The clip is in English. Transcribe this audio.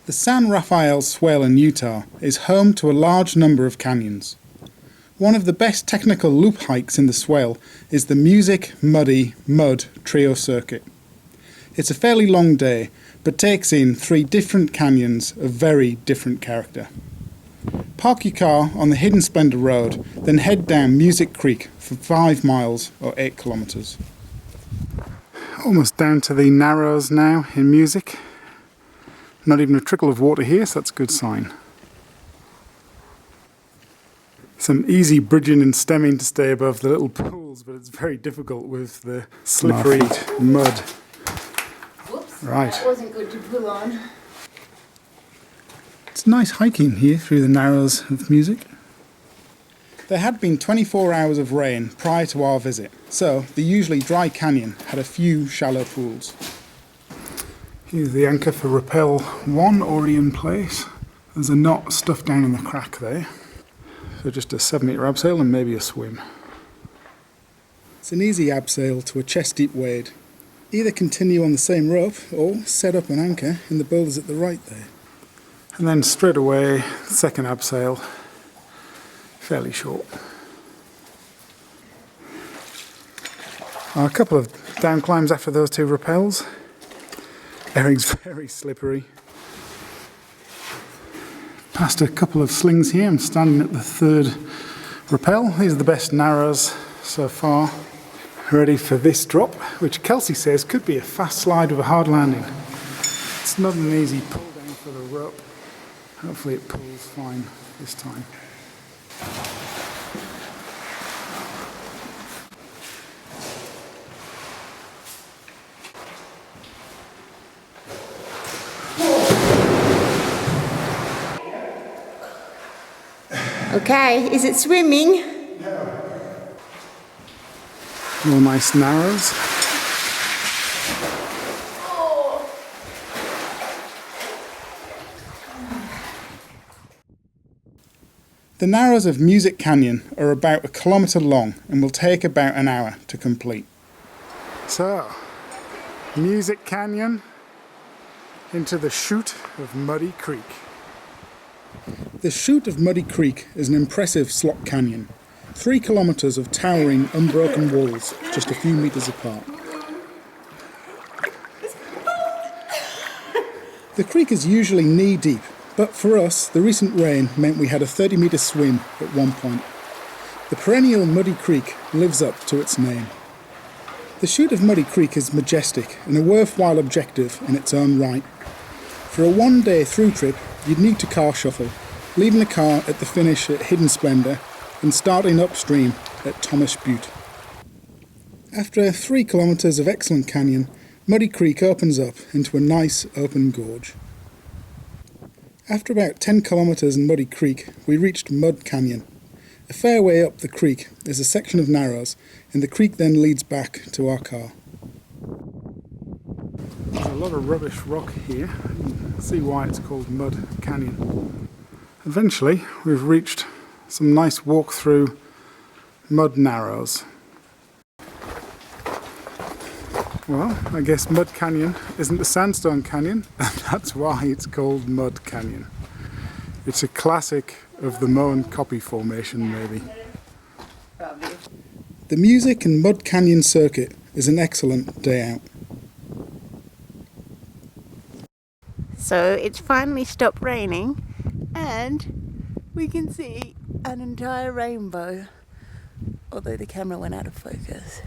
The San Rafael Swell in Utah is home to a large number of canyons. One of the best technical loop hikes in the swell is the Music, Muddy, Mud Trio Circuit. It's a fairly long day, but takes in 3 different canyons of very different character. Park your car on the Hidden Splendor Road, then head down Music Creek for 5 miles or 8 kilometres. Almost down to the Narrows now in Music. Not even a trickle of water here, so that's a good sign. Some easy bridging and stemming to stay above the little pools, but it's very difficult with the slippery mud. Whoops, right. That wasn't good to pull on. It's nice hiking here through the Narrows of Music. There had been 24 hours of rain prior to our visit, so the usually dry canyon had a few shallow pools. Here's the anchor for Rappel 1 already in place. There's a knot stuffed down in the crack there. So just a 7-metre abseil and maybe a swim. It's an easy abseil to a chest-deep wade. Either continue on the same rope or set up an anchor in the boulders at the right there. And then straight away, the second abseil, fairly short. A couple of down climbs after those 2 rappels. Everything's very slippery. Past a couple of slings here, I'm standing at the 3rd rappel. These are the best Narrows so far. Ready for this drop, which Kelsey says could be a fast slide with a hard landing. It's not an easy pull down for the rope. Hopefully it pulls fine this time. Okay, is it swimming? More nice Narrows. Oh. The Narrows of Music Canyon are about 1 kilometre long and will take about an hour to complete. So, Music Canyon into the Chute of Muddy Creek. The Chute of Muddy Creek is an impressive slot canyon. 3 kilometres of towering, unbroken walls, just a few metres apart. The creek is usually knee-deep, but for us, the recent rain meant we had a 30-metre swim at one point. The perennial Muddy Creek lives up to its name. The Chute of Muddy Creek is majestic and a worthwhile objective in its own right. For a one-day through trip, you'd need to car shuffle, leaving the car at the finish at Hidden Splendor and starting upstream at Thomas Butte. After 3 kilometres of excellent canyon, Muddy Creek opens up into a nice open gorge. After about 10 kilometres in Muddy Creek, we reached Mud Canyon. A fair way up the creek is a section of Narrows, and the creek then leads back to our car. There's a lot of rubbish rock here. You can see why it's called Mud Canyon. Eventually, we've reached some nice walk through mud Narrows. Well, I guess Mud Canyon isn't a sandstone canyon, and that's why it's called Mud Canyon. It's a classic of the Moen Copy Formation, maybe. The Music and Mud Canyon circuit is an excellent day out. So it's finally stopped raining and we can see an entire rainbow, although the camera went out of focus.